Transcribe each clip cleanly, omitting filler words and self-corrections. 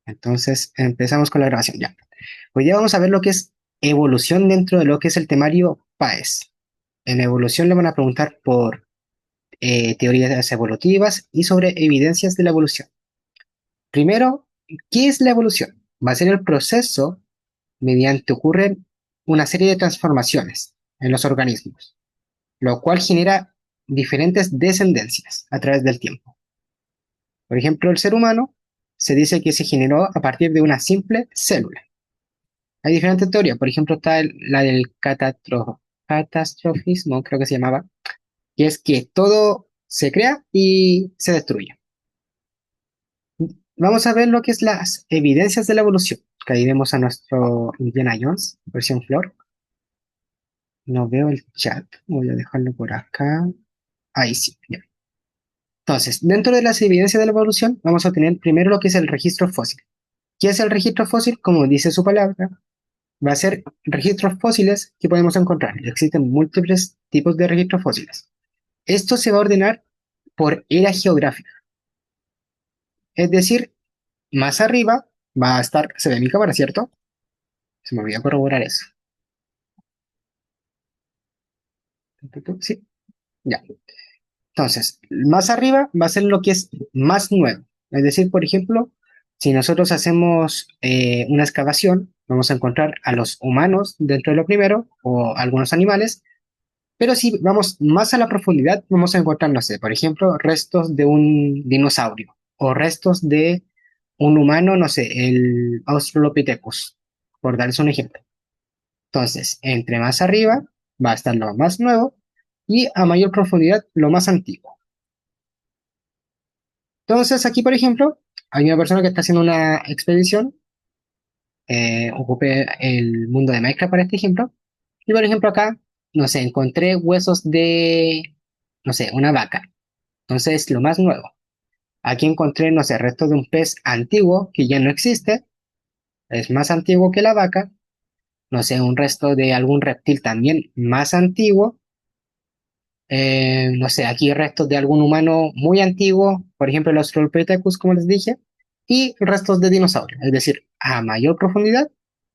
Entonces, empezamos con la grabación ya. Hoy día vamos a ver lo que es evolución dentro de lo que es el temario PAES. En evolución le van a preguntar por teorías evolutivas y sobre evidencias de la evolución. Primero, ¿qué es la evolución? Va a ser el proceso mediante ocurren una serie de transformaciones en los organismos, lo cual genera diferentes descendencias a través del tiempo. Por ejemplo, el ser humano se dice que se generó a partir de una simple célula. Hay diferentes teorías, por ejemplo, está la del catastrofismo, creo que se llamaba, que es que todo se crea y se destruye. Vamos a ver lo que es las evidencias de la evolución, que ahí vemos a nuestro Indiana Jones, versión flor. No veo el chat, voy a dejarlo por acá. Ahí sí, ya. Entonces, dentro de las evidencias de la evolución, vamos a tener primero lo que es el registro fósil. ¿Qué es el registro fósil? Como dice su palabra, va a ser registros fósiles que podemos encontrar. Existen múltiples tipos de registros fósiles. Esto se va a ordenar por era geográfica. Es decir, más arriba va a estar, se ve mi cámara, ¿cierto? Se me olvidó corroborar eso. Sí, ya. Entonces, más arriba va a ser lo que es más nuevo. Es decir, por ejemplo, si nosotros hacemos una excavación, vamos a encontrar a los humanos dentro de lo primero o algunos animales. Pero si vamos más a la profundidad, vamos a encontrar, no sé, por ejemplo, restos de un dinosaurio o restos de un humano, no sé, el Australopithecus, por darles un ejemplo. Entonces, entre más arriba va a estar lo más nuevo y a mayor profundidad lo más antiguo. Entonces, aquí, por ejemplo, hay una persona que está haciendo una expedición, ocupé el mundo de Minecraft para este ejemplo, y por ejemplo acá, no sé, encontré huesos de, no sé, una vaca. Entonces, lo más nuevo. Aquí encontré, no sé, restos de un pez antiguo que ya no existe, es más antiguo que la vaca. No sé, un resto de algún reptil también más antiguo. No sé, aquí restos de algún humano muy antiguo, por ejemplo, el Australopithecus, como les dije, y restos de dinosaurios. Es decir, a mayor profundidad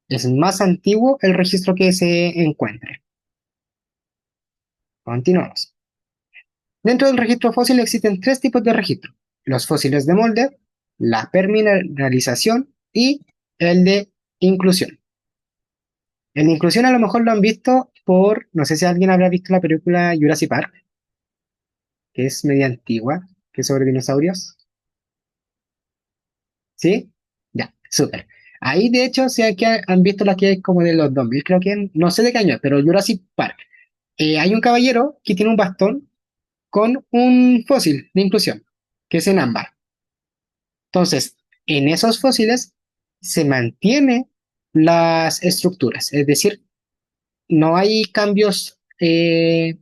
es más antiguo el registro que se encuentre. Continuamos. Dentro del registro fósil existen tres tipos de registro: los fósiles de molde, la permineralización y el de inclusión. El de inclusión a lo mejor lo han visto por, no sé si alguien habrá visto la película Jurassic Park, que es media antigua, que es sobre dinosaurios. ¿Sí? Ya, súper. Ahí de hecho, sé que han visto la que es como de los 2000, creo que, no sé de qué año, pero Jurassic Park. Hay un caballero que tiene un bastón con un fósil de inclusión, que es en ámbar. Entonces, en esos fósiles se mantiene las estructuras, es decir, no hay cambios, se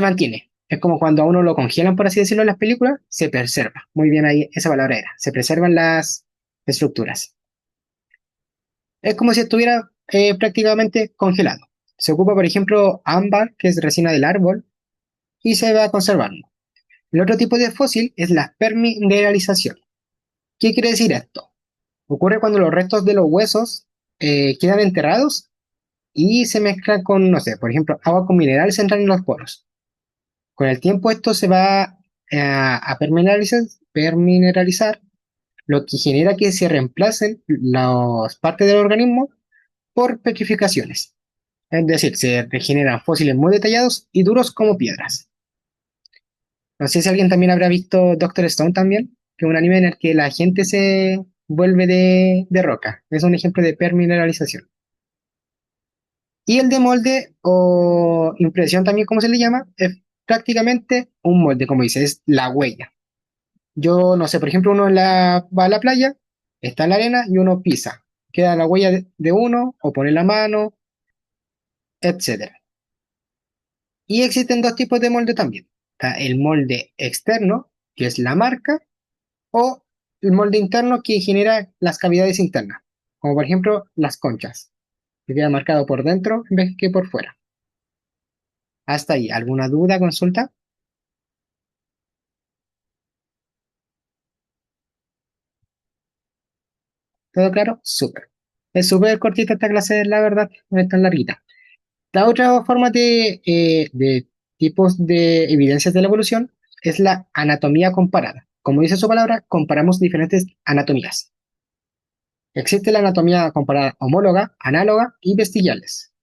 mantiene. Es como cuando a uno lo congelan, por así decirlo, en las películas, se preserva. Muy bien ahí, esa palabra era, se preservan las estructuras. Es como si estuviera prácticamente congelado. Se ocupa, por ejemplo, ámbar, que es resina del árbol, y se va conservando. El otro tipo de fósil es la permineralización. ¿Qué quiere decir esto? Ocurre cuando los restos de los huesos quedan enterrados y se mezclan con, no sé, por ejemplo, agua con minerales entran en los poros. Con el tiempo esto se va a permineralizar, lo que genera que se reemplacen las partes del organismo por petrificaciones. Es decir, se regeneran fósiles muy detallados y duros como piedras. No sé si alguien también habrá visto Doctor Stone también, que es un anime en el que la gente se vuelve de roca. Es un ejemplo de permineralización. Y el de molde o impresión también, como se le llama, es prácticamente un molde, como dice, es la huella. Yo no sé, por ejemplo, va a la playa, está en la arena y uno pisa. Queda la huella de uno o pone la mano, etcétera. Y existen dos tipos de molde también. Está el molde externo, que es la marca, o el molde interno que genera las cavidades internas, como por ejemplo las conchas, que queda marcado por dentro en vez que por fuera. Hasta ahí, ¿alguna duda, consulta? ¿Todo claro? Súper. Es súper cortita esta clase, la verdad, no es tan larguita. La otra forma de tipos de evidencias de la evolución es la anatomía comparada. Como dice su palabra, comparamos diferentes anatomías. Existe la anatomía comparada homóloga, análoga y vestigiales.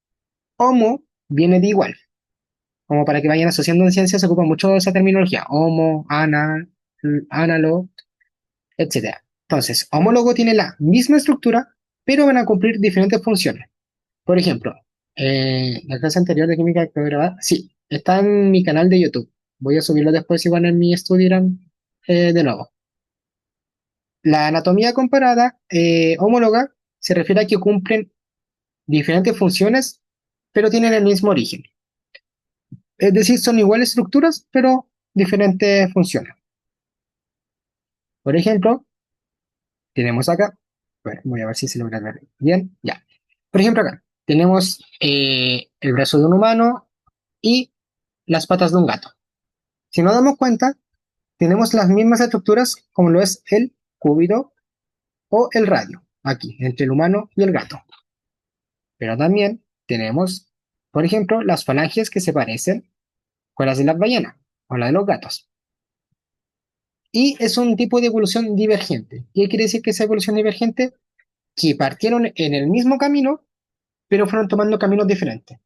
Homo viene de igual. Como para que vayan asociando en ciencia se ocupa mucho esa terminología. Homo, análogo, etcétera. Entonces, homólogo tiene la misma estructura, pero van a cumplir diferentes funciones. Por ejemplo, la clase anterior de química que grabada, sí, está en mi canal de YouTube. Voy a subirlo después igual en mi Instagram de nuevo. La anatomía comparada homóloga se refiere a que cumplen diferentes funciones, pero tienen el mismo origen. Es decir, son iguales estructuras, pero diferentes funciones. Por ejemplo, tenemos acá, bueno, voy a ver si se logra ver bien, ya. Por ejemplo, acá tenemos el brazo de un humano y las patas de un gato. Si nos damos cuenta, tenemos las mismas estructuras como lo es el cúbito o el radio, aquí, entre el humano y el gato. Pero también tenemos, por ejemplo, las falanges que se parecen con las de las ballenas o las de los gatos. Y es un tipo de evolución divergente. ¿Qué quiere decir que esa evolución divergente? Que partieron en el mismo camino, pero fueron tomando caminos diferentes.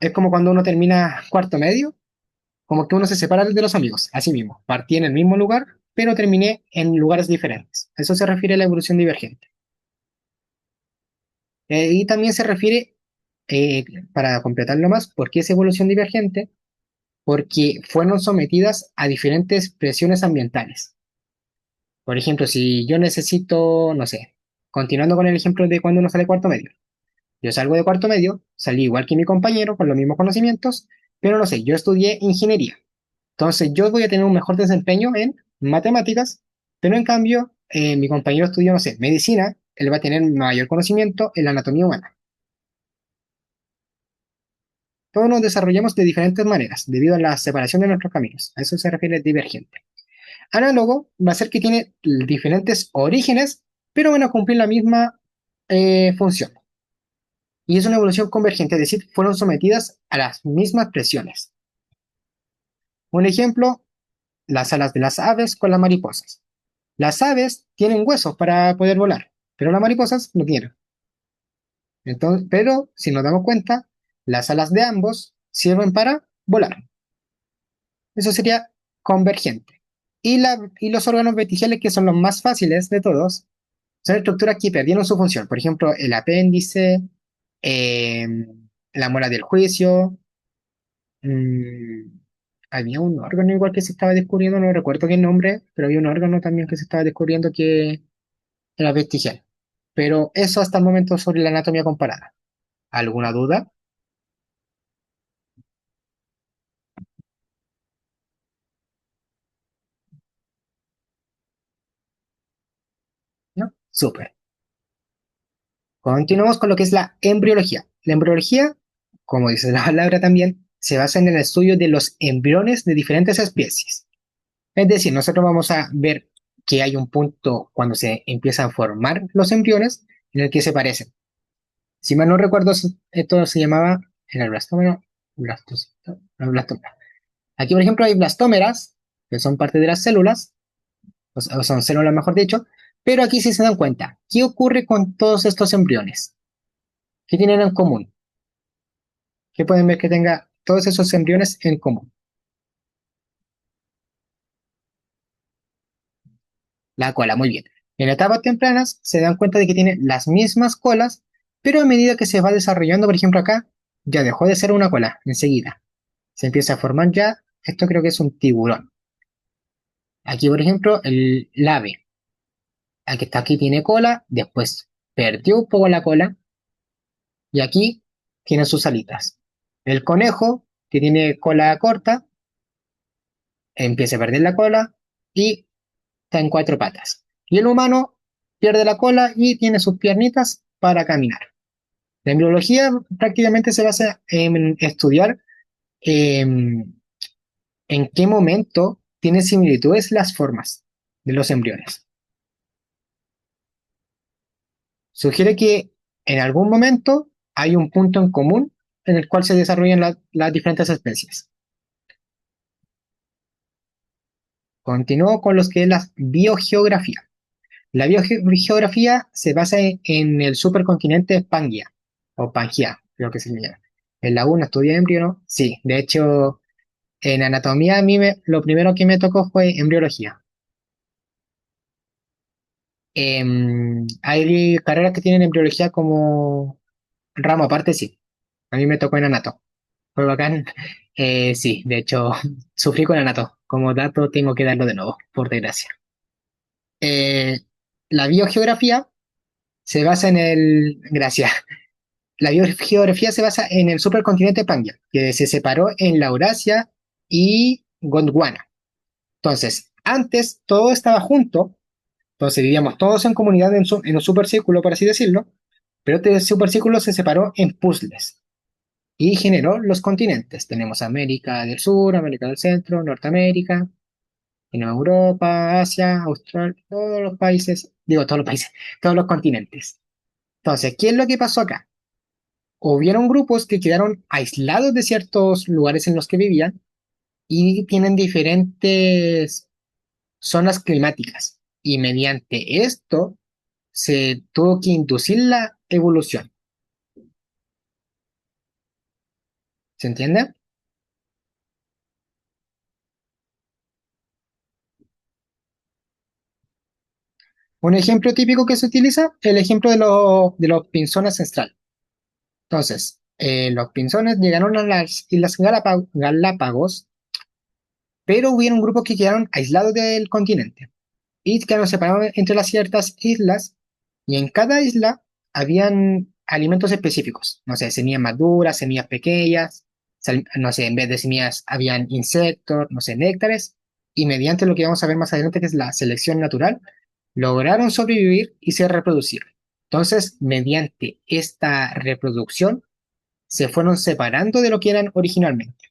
Es como cuando uno termina cuarto medio, como que uno se separa de los amigos, así mismo. Partí en el mismo lugar, pero terminé en lugares diferentes. A eso se refiere a la evolución divergente. Y también se refiere, eh, para completarlo más, ¿por qué es evolución divergente? Porque fueron sometidas a diferentes presiones ambientales. Por ejemplo, si yo necesito, no sé, continuando con el ejemplo de cuando uno sale cuarto medio. Yo salgo de cuarto medio, salí igual que mi compañero, con los mismos conocimientos, pero no sé, yo estudié ingeniería. Entonces yo voy a tener un mejor desempeño en matemáticas, pero en cambio mi compañero estudió, no sé, medicina, él va a tener mayor conocimiento en la anatomía humana. Todos nos desarrollamos de diferentes maneras, debido a la separación de nuestros caminos. A eso se refiere divergente. Análogo va a ser que tiene diferentes orígenes, pero van a cumplir la misma función. Y es una evolución convergente, es decir, fueron sometidas a las mismas presiones. Un ejemplo, las alas de las aves con las mariposas. Las aves tienen huesos para poder volar, pero las mariposas no tienen. Entonces, pero si nos damos cuenta, las alas de ambos sirven para volar. Eso sería convergente. Y los órganos vestigiales, que son los más fáciles de todos, son estructuras que perdieron su función. Por ejemplo, el apéndice, eh, la muela del juicio. mm, Había un órgano igual que se estaba descubriendo, no recuerdo qué nombre, pero había un órgano también que se estaba descubriendo que era vestigial. Pero eso hasta el momento sobre la anatomía comparada. ¿Alguna duda? ¿No? Súper. Continuamos con lo que es la embriología. La embriología, como dice la palabra también, se basa en el estudio de los embriones de diferentes especies. Es decir, nosotros vamos a ver que hay un punto cuando se empiezan a formar los embriones en el que se parecen. Si mal no recuerdo, esto se llamaba en el blastómero, blastómera. Aquí, por ejemplo, hay blastómeras, que son parte de las células, o son células mejor dicho, pero aquí sí se dan cuenta, ¿qué ocurre con todos estos embriones? ¿Qué tienen en común? ¿Qué pueden ver que tenga todos esos embriones en común? La cola, muy bien. En etapas tempranas se dan cuenta de que tienen las mismas colas, pero a medida que se va desarrollando, por ejemplo acá, ya dejó de ser una cola enseguida. Se empieza a formar ya, esto creo que es un tiburón. Aquí, por ejemplo, el ave, el que está aquí tiene cola, después perdió un poco la cola y aquí tiene sus alitas. El conejo, que tiene cola corta, empieza a perder la cola y está en cuatro patas. Y el humano pierde la cola y tiene sus piernitas para caminar. La embriología prácticamente se basa en estudiar eh, en qué momento tienen similitudes las formas de los embriones. Sugiere que en algún momento hay un punto en común en el cual se desarrollan las diferentes especies. Continúo con los que es la biogeografía. La biogeografía se basa en el supercontinente Pangaea, o Pangea, creo que se le llama. En la 1 estudié embrión, ¿no? Sí, de hecho, en anatomía a mí lo primero que me tocó fue embriología. Hay carreras que tienen embriología como ramo aparte, sí. A mí me tocó en anato. Fue bacán. Sí, de hecho, sufrí con anato. Como dato tengo que darlo de nuevo, por desgracia. Eh, la biogeografía se basa en el... Gracias. La biogeografía se basa en el supercontinente Pangaea, que se separó en Laurasia y Gondwana. Entonces, antes todo estaba junto, entonces vivíamos todos en comunidad en un supercírculo, por así decirlo, pero este supercírculo se separó en puzzles y generó los continentes. Tenemos América del Sur, América del Centro, Norteamérica, tenemos Europa, Asia, Australia, todos los países, digo todos los países, todos los continentes. Entonces, ¿qué es lo que pasó acá? Hubieron grupos que quedaron aislados de ciertos lugares en los que vivían y tienen diferentes zonas climáticas. Y mediante esto se tuvo que inducir la evolución. ¿Se entiende? Un ejemplo típico que se utiliza, el ejemplo de los pinzones ancestral. Entonces, los pinzones llegaron a las Islas Galápagos, pero hubieron grupos que quedaron aislados del continente y quedaron separados entre las ciertas islas, y en cada isla habían alimentos específicos. No sé, semillas maduras, semillas pequeñas, no sé, en vez de semillas habían insectos, no sé, néctares, y mediante lo que vamos a ver más adelante, que es la selección natural, lograron sobrevivir y se reproducir. Entonces, mediante esta reproducción, se fueron separando de lo que eran originalmente.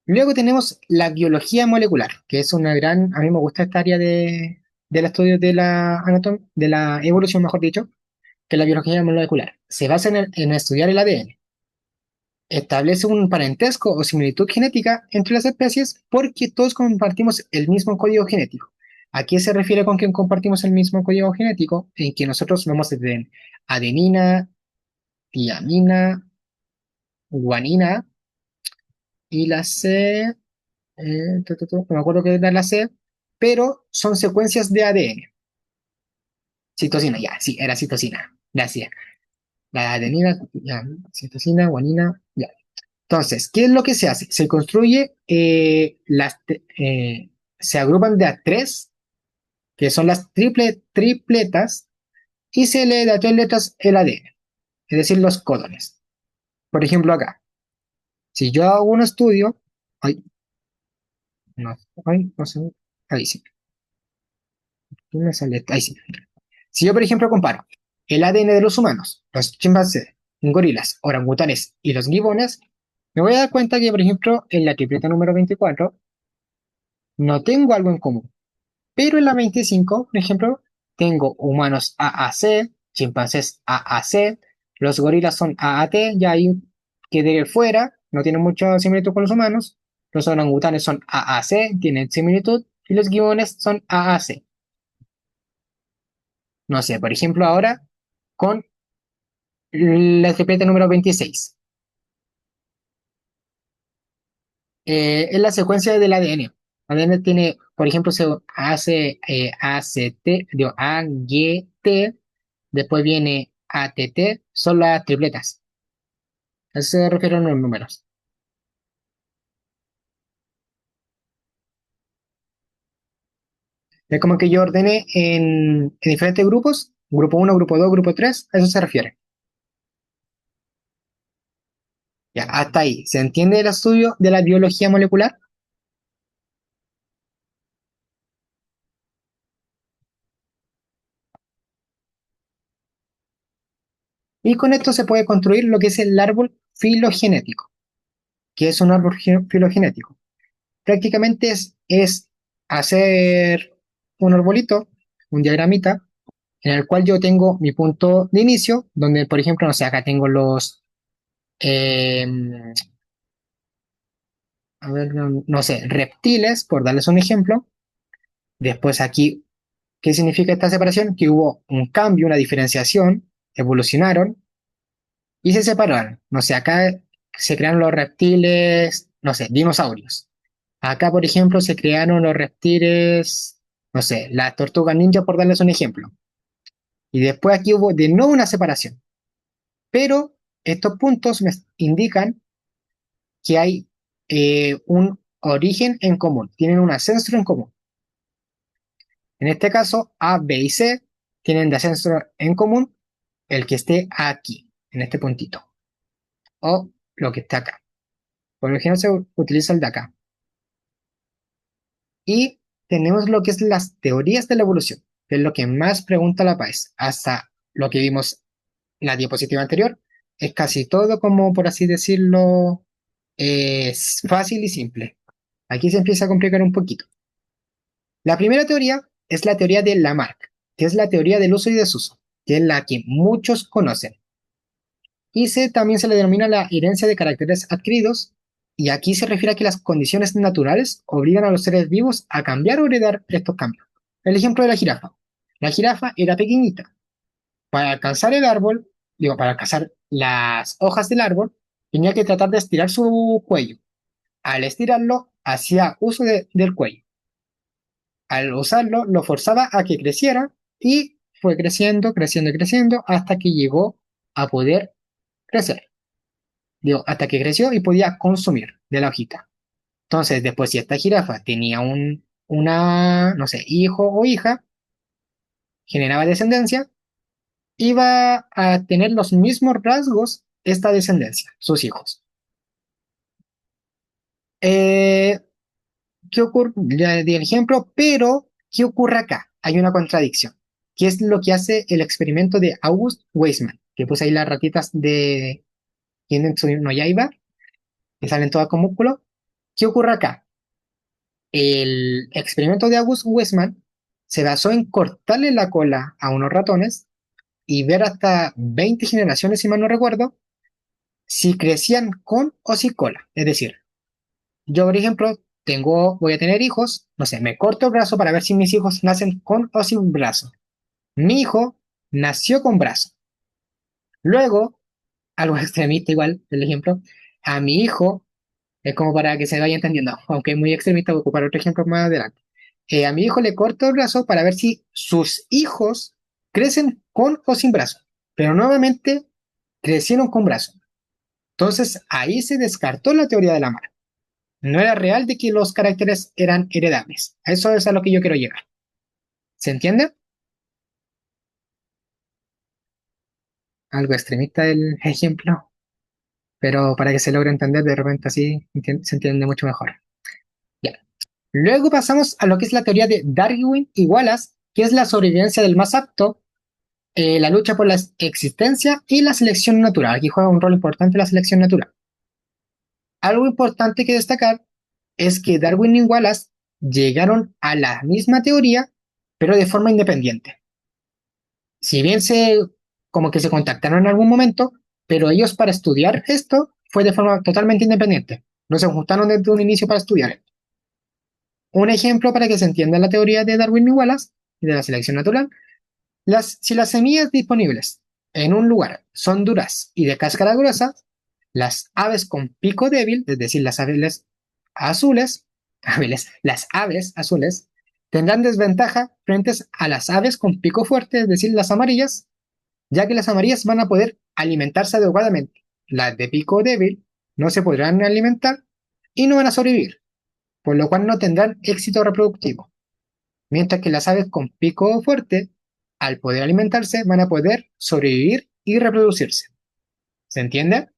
Luego tenemos la biología molecular, que es una gran, a mí me gusta esta área del estudio de la de la evolución, mejor dicho, que es la biología molecular. Se basa en estudiar el ADN. Establece un parentesco o similitud genética entre las especies porque todos compartimos el mismo código genético. ¿A qué se refiere con que compartimos el mismo código genético? En que nosotros vamos desde adenina, tiamina, guanina y la C, no me acuerdo qué era la C, pero son secuencias de ADN. Citosina, ya, sí, era citosina. Gracias. La adenina, ya, citosina, guanina, ya. Entonces, ¿qué es lo que se hace? Se construye, se agrupan de a tres, que son las tripletas, y se le da tres letras el ADN, es decir, los códones. Por ejemplo, acá, si yo hago un estudio, ay, no, ay, no sé, ahí sí, ¿qué me sale? Ahí sí. Si yo, por ejemplo, comparo el ADN de los humanos, los chimpancés, gorilas, orangutanes y los gibones, me voy a dar cuenta que, por ejemplo, en la tripleta número 24 no tengo algo en común. Pero en la 25, por ejemplo, tengo humanos AAC, chimpancés AAC, los gorilas son AAT, ya ahí quedé fuera, no tienen mucha similitud con los humanos. Los orangutanes son AAC, tienen similitud, y los gibones son AAC. No sé, por ejemplo, ahora con la tripleta número 26. Es la secuencia del ADN. ADN tiene, por ejemplo, se hace ACT, digo, AGT, después viene ATT, son las tripletas. A eso se refieren los números. Es como que yo ordené en diferentes grupos, grupo uno, grupo 2, grupo 3, a eso se refiere. Ya, hasta ahí. ¿Se entiende el estudio de la biología molecular? Y con esto se puede construir lo que es el árbol filogenético. ¿Qué es un árbol filogenético? Prácticamente es hacer un arbolito un diagramita, en el cual yo tengo mi punto de inicio, donde, por ejemplo, no sé, acá tengo eh, a ver, no sé, reptiles, por darles un ejemplo. Después aquí, ¿qué significa esta separación? Que hubo un cambio, una diferenciación, evolucionaron y se separaron. No sé, acá se crearon los reptiles, no sé, dinosaurios. Acá, por ejemplo, se crearon los reptiles, no sé, las tortugas ninja, por darles un ejemplo. Y después aquí hubo de nuevo una separación. Pero estos puntos me indican que hay un origen en común, tienen un ancestro en común. En este caso, A, B y C tienen de ancestro en común el que esté aquí, en este puntito, o lo que está acá. Por lo general se utiliza el de acá. Y tenemos lo que es las teorías de la evolución, que es lo que más pregunta la PAES. Hasta lo que vimos en la diapositiva anterior, es casi todo como, por así decirlo, es fácil y simple. Aquí se empieza a complicar un poquito. La primera teoría es la teoría de Lamarck, que es la teoría del uso y desuso, que es la que muchos conocen. Y también se le denomina la herencia de caracteres adquiridos, y aquí se refiere a que las condiciones naturales obligan a los seres vivos a cambiar o heredar estos cambios. El ejemplo de la jirafa. La jirafa era pequeñita. Para alcanzar el árbol, digo, para alcanzar las hojas del árbol, tenía que tratar de estirar su cuello. Al estirarlo, hacía uso del cuello. Al usarlo, lo forzaba a que creciera y fue creciendo, creciendo y creciendo hasta que llegó a poder crecer. Digo, hasta que creció y podía consumir de la hojita. Entonces, después, si esta jirafa tenía no sé, hijo o hija, generaba descendencia, iba a tener los mismos rasgos esta descendencia, sus hijos. Eh, ¿Qué ocurre? Ya di el ejemplo, pero ¿qué ocurre acá? Hay una contradicción. ¿Qué es lo que hace el experimento de August Weismann? Que puse ahí las ratitas de Kimetsu no Yaiba, que salen todas con músculo. ¿Qué ocurre acá? El experimento de August Weismann se basó en cortarle la cola a unos ratones y ver hasta 20 generaciones, si mal no recuerdo, si crecían con o sin cola. Es decir, yo, por ejemplo, voy a tener hijos, no sé, me corto el brazo para ver si mis hijos nacen con o sin brazo. Mi hijo nació con brazo. Luego, algo extremista igual, el ejemplo, a mi hijo, es como para que se vaya entendiendo, aunque es muy extremista, voy a ocupar otro ejemplo más adelante. A mi hijo le corto el brazo para ver si sus hijos crecen con o sin brazo, pero nuevamente crecieron con brazo. Entonces ahí se descartó la teoría de la mar. No era real de que los caracteres eran heredables. A eso es a lo que yo quiero llegar. ¿Se entiende? Algo extremista el ejemplo, pero para que se logre entender de repente así se entiende mucho mejor. Ya. Luego pasamos a lo que es la teoría de Darwin y Wallace, que es la sobrevivencia del más apto, la lucha por la existencia y la selección natural. Aquí juega un rol importante la selección natural. Algo importante que destacar es que Darwin y Wallace llegaron a la misma teoría, pero de forma independiente. Si bien como que se contactaron en algún momento, pero ellos para estudiar esto fue de forma totalmente independiente. No se juntaron desde un inicio para estudiar. Un ejemplo para que se entienda la teoría de Darwin y Wallace de la selección natural. Si las semillas disponibles en un lugar son duras y de cáscara gruesa, las aves con pico débil, es decir, azules, las aves azules, tendrán desventaja frente a las aves con pico fuerte, es decir, las amarillas, ya que las amarillas van a poder alimentarse adecuadamente. Las de pico débil no se podrán alimentar y no van a sobrevivir, por lo cual no tendrán éxito reproductivo. Mientras que las aves con pico fuerte, al poder alimentarse, van a poder sobrevivir y reproducirse. ¿Se entiende?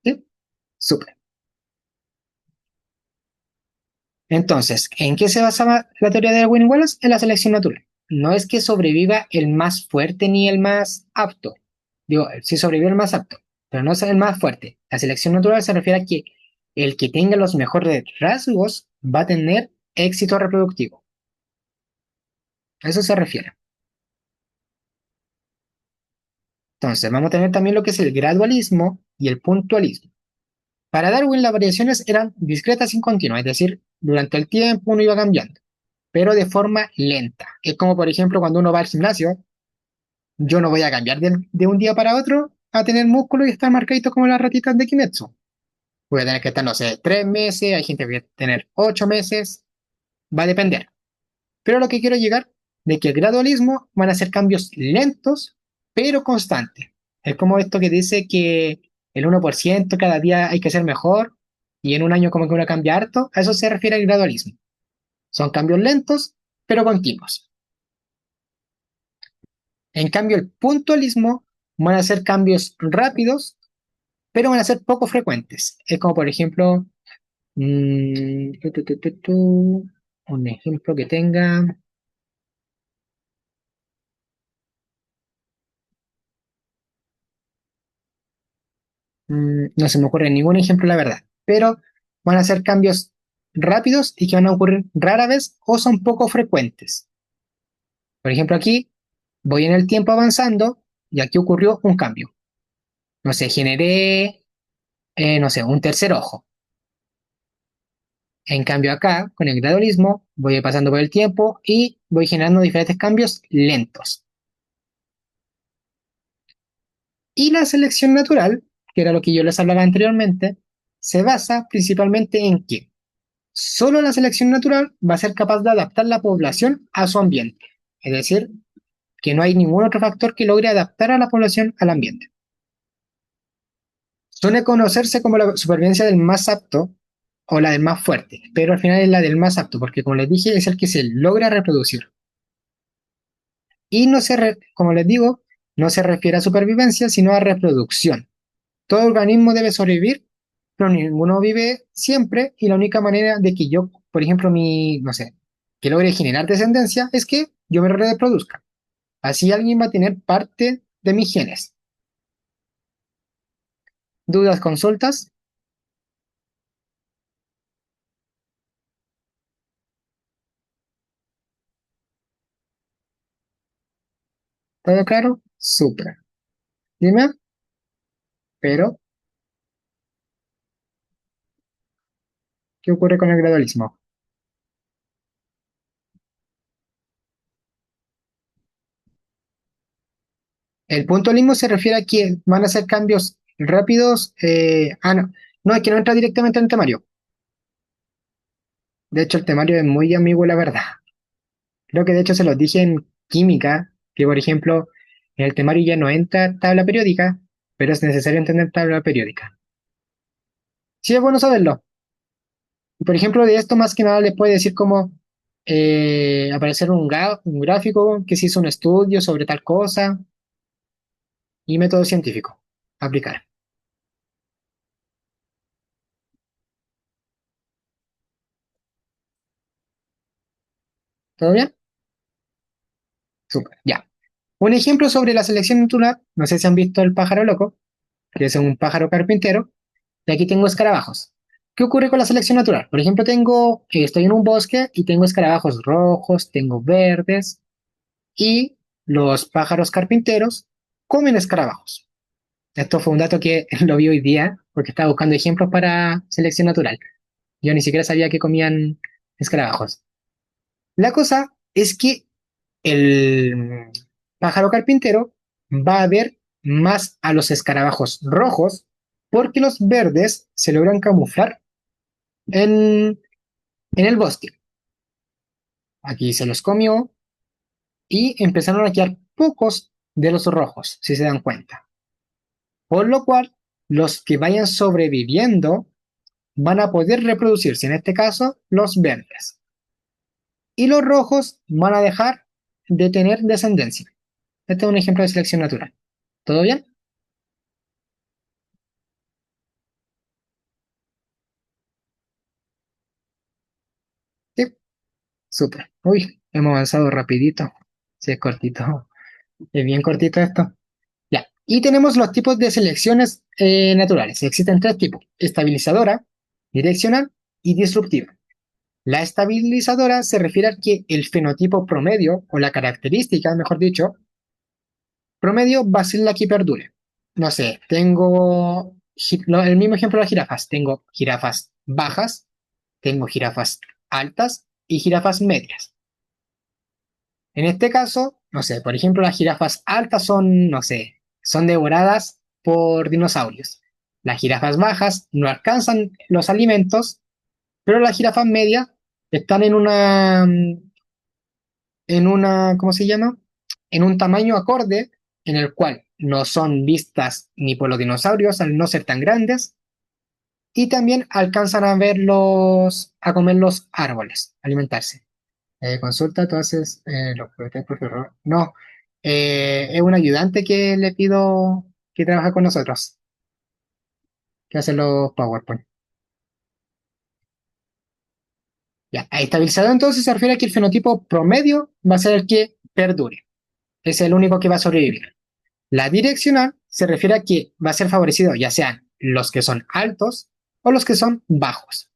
Sí, súper. Entonces, ¿en qué se basaba la teoría de Darwin y Wallace? En la selección natural. No es que sobreviva el más fuerte ni el más apto. Digo, si sobrevive el más apto. pero no es el más fuerte. La selección natural se refiere a que el que tenga los mejores rasgos va a tener éxito reproductivo. A eso se refiere. Entonces, vamos a tener también lo que es el gradualismo y el puntualismo. Para Darwin, las variaciones eran discretas y continuas, es decir, durante el tiempo uno iba cambiando, pero de forma lenta. Es como, por ejemplo, cuando uno va al gimnasio, yo no voy a cambiar de un día para otro a tener músculo y estar marcadito como las ratitas de Kimetsu. Voy a tener que estar, no sé, 3 meses, hay gente que va a tener 8 meses, va a depender. Pero lo que quiero llegar de que el gradualismo van a ser cambios lentos, pero constantes. Es como esto que dice que el 1% cada día hay que ser mejor y en un año como que uno cambia harto. A eso se refiere el gradualismo. Son cambios lentos, pero continuos. En cambio, el puntualismo van a ser cambios rápidos, pero van a ser poco frecuentes. Es como, por ejemplo, un ejemplo que tenga. No se me ocurre ningún ejemplo, la verdad, pero van a ser cambios rápidos y que van a ocurrir rara vez o son poco frecuentes. Por ejemplo, aquí voy en el tiempo avanzando y aquí ocurrió un cambio. No sé, generé, no sé, un tercer ojo. En cambio acá, con el gradualismo, voy pasando por el tiempo y voy generando diferentes cambios lentos. Y la selección natural, que era lo que yo les hablaba anteriormente, se basa principalmente en que solo la selección natural va a ser capaz de adaptar la población a su ambiente. Es decir, que no hay ningún otro factor que logre adaptar a la población al ambiente. Suele conocerse como la supervivencia del más apto o la del más fuerte, pero al final es la del más apto, porque como les dije, es el que se logra reproducir. Y no como les digo, no se refiere a supervivencia, sino a reproducción. Todo organismo debe sobrevivir, pero ninguno vive siempre y la única manera de que yo, por ejemplo, no sé, que logre generar descendencia es que yo me reproduzca. Así alguien va a tener parte de mis genes. ¿Dudas, consultas? ¿Todo claro? Súper. Dime, pero, ¿qué ocurre con el gradualismo? El puntualismo se refiere a que van a ser cambios rápidos. No, no, es que no entra directamente en el temario. De hecho, el temario es muy ambiguo, la verdad. Creo que de hecho se los dije en química, que por ejemplo, en el temario ya no entra tabla periódica, pero es necesario entender tabla periódica. Sí, es bueno saberlo. Y por ejemplo, de esto más que nada les puede decir cómo aparecer un gráfico que se hizo un estudio sobre tal cosa y método científico. Aplicar. ¿Todo bien? Súper. Ya. Un ejemplo sobre la selección natural, no sé si han visto el pájaro loco, que es un pájaro carpintero. Y aquí tengo escarabajos. ¿Qué ocurre con la selección natural? Por ejemplo, estoy en un bosque y tengo escarabajos rojos, tengo verdes y los pájaros carpinteros comen escarabajos. Esto fue un dato que lo vi hoy día porque estaba buscando ejemplos para selección natural. Yo ni siquiera sabía que comían escarabajos. La cosa es que el pájaro carpintero va a ver más a los escarabajos rojos porque los verdes se logran camuflar en, en el bosque. Aquí se los comió y empezaron a quedar pocos de los rojos, si se dan cuenta. Por lo cual, los que vayan sobreviviendo van a poder reproducirse, en este caso, los verdes. Y los rojos van a dejar de tener descendencia. Este es un ejemplo de selección natural. ¿Todo bien? Sí, súper. Uy, hemos avanzado rapidito. Sí, es cortito. Es bien cortito esto. Ya. Y tenemos los tipos de selecciones naturales. Existen tres tipos: estabilizadora, direccional y disruptiva. La estabilizadora se refiere a que el fenotipo promedio, o la característica, mejor dicho, promedio va a ser la que perdure. No sé, tengo el mismo ejemplo de las jirafas. Tengo jirafas bajas, tengo jirafas altas y jirafas medias. En este caso, no sé, por ejemplo, las jirafas altas son, no sé, son devoradas por dinosaurios. Las jirafas bajas no alcanzan los alimentos, pero las jirafas medias están ¿cómo se llama? En un tamaño acorde en el cual no son vistas ni por los dinosaurios al no ser tan grandes y también alcanzan a comer los árboles, alimentarse. Consulta, entonces, los propietarios por error. No, es un ayudante que le pido que trabaja con nosotros, que hace los PowerPoint. Ya, a estabilizado entonces se refiere a que el fenotipo promedio va a ser el que perdure. Es el único que va a sobrevivir. La direccional se refiere a que va a ser favorecido ya sean los que son altos o los que son bajos.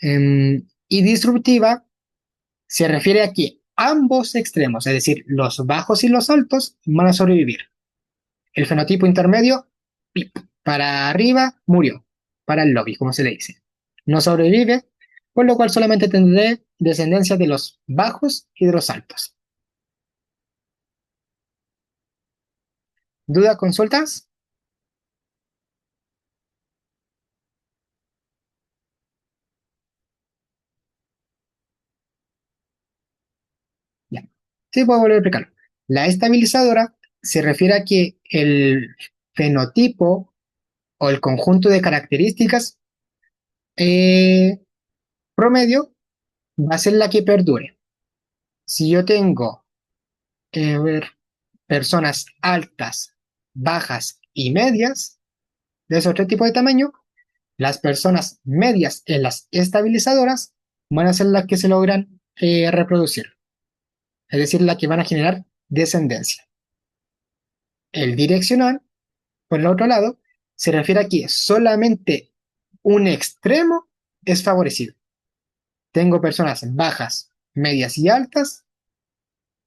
Y disruptiva se refiere a que ambos extremos, es decir, los bajos y los altos, van a sobrevivir. El fenotipo intermedio, pip, para arriba, murió. Para el lobby, como se le dice. No sobrevive, por lo cual solamente tendré descendencia de los bajos y de los altos. ¿Duda, consultas? Ya. Sí, puedo volver a explicarlo. La estabilizadora se refiere a que el fenotipo o el conjunto de características eh, promedio va a ser la que perdure. Si yo tengo, a ver, personas altas, bajas y medias, de esos tres tipos de tamaño, las personas medias en las estabilizadoras van a ser las que se logran reproducir, es decir, las que van a generar descendencia. El direccional, por el otro lado, se refiere a que solamente un extremo es favorecido. Tengo personas bajas, medias y altas.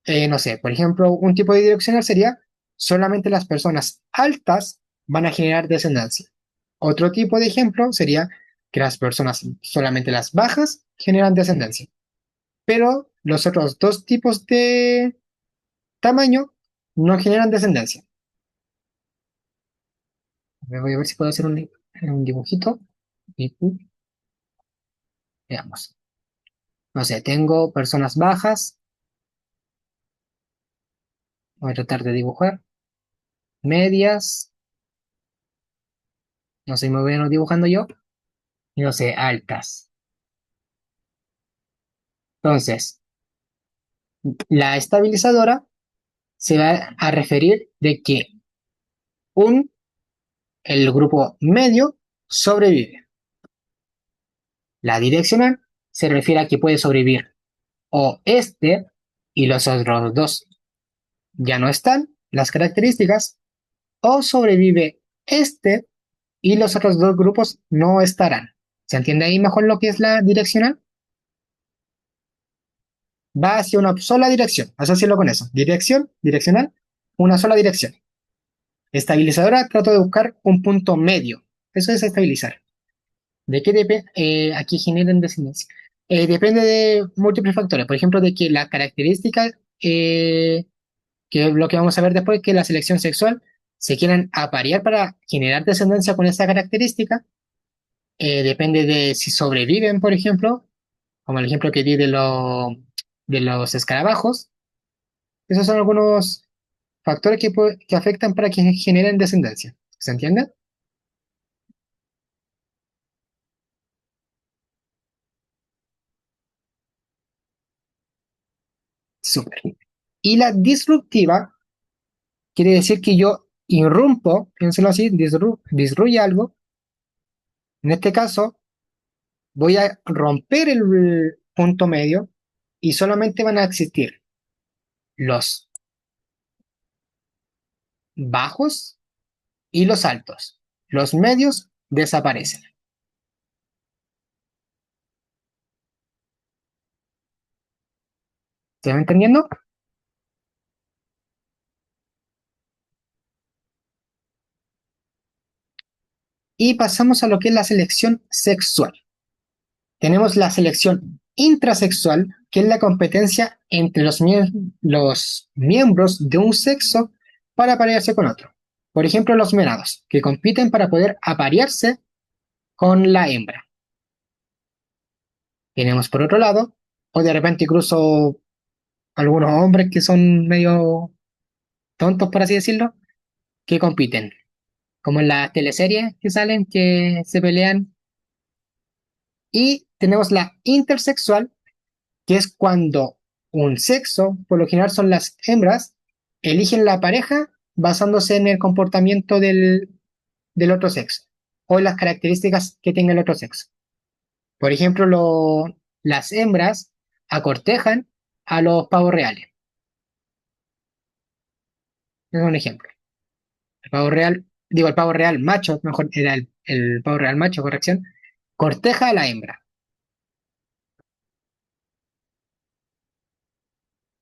No sé, por ejemplo, un tipo de direccional sería solamente las personas altas van a generar descendencia. Otro tipo de ejemplo sería que las personas, solamente las bajas, generan descendencia. Pero los otros dos tipos de tamaño no generan descendencia. Voy a ver si puedo hacer un dibujito. Y veamos. No sé, tengo personas bajas. Voy a tratar de dibujar. Medias. No sé, me voy a ir dibujando yo. Y no sé, altas. Entonces, la estabilizadora se va a referir de que un, el grupo medio sobrevive. La direccional se refiere a que puede sobrevivir o este y los otros dos ya no están, las características, o sobrevive este y los otros dos grupos no estarán. ¿Se entiende ahí mejor lo que es la direccional? Va hacia una sola dirección, asociarlo con eso. Dirección, direccional, una sola dirección. Estabilizadora, trato de buscar un punto medio. Eso es estabilizar. ¿De qué depende? Aquí generan descendencia. Depende de múltiples factores. Por ejemplo, de que la característica, que es lo que vamos a ver después, que la selección sexual se quieran aparear para generar descendencia con esa característica. Depende de si sobreviven, por ejemplo, como el ejemplo que di de los escarabajos. Esos son algunos factores que afectan para que generen descendencia. ¿Se entiende? Súper. Y la disruptiva quiere decir que yo irrumpo, piénselo así, disruye algo. En este caso, voy a romper el punto medio y solamente van a existir los bajos y los altos. Los medios desaparecen. ¿Se va entendiendo? Y pasamos a lo que es la selección sexual. Tenemos la selección intrasexual, que es la competencia entre los miembros de un sexo para aparearse con otro. Por ejemplo, los venados, que compiten para poder aparearse con la hembra. Tenemos por otro lado, o de repente incluso algunos hombres que son medio tontos, por así decirlo, que compiten, como en las teleseries que salen, que se pelean. Y tenemos la intersexual, que es cuando un sexo, por lo general son las hembras, eligen la pareja basándose en el comportamiento del otro sexo o en las características que tenga el otro sexo. Por ejemplo, las hembras acortejan a los pavos reales. Es un ejemplo. El pavo real, digo, el pavo real macho, mejor era el pavo real macho, corrección, corteja a la hembra.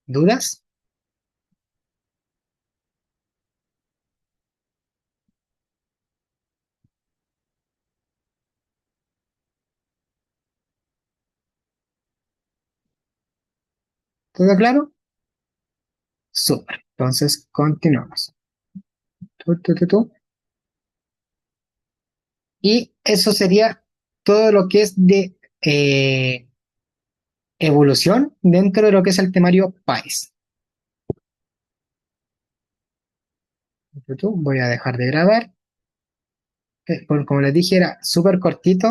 ¿Dudas? ¿Todo claro? Súper. Entonces, continuamos. Tú. Y eso sería todo lo que es de evolución dentro de lo que es el temario PAES. Voy a dejar de grabar. Como les dije, era súper cortito.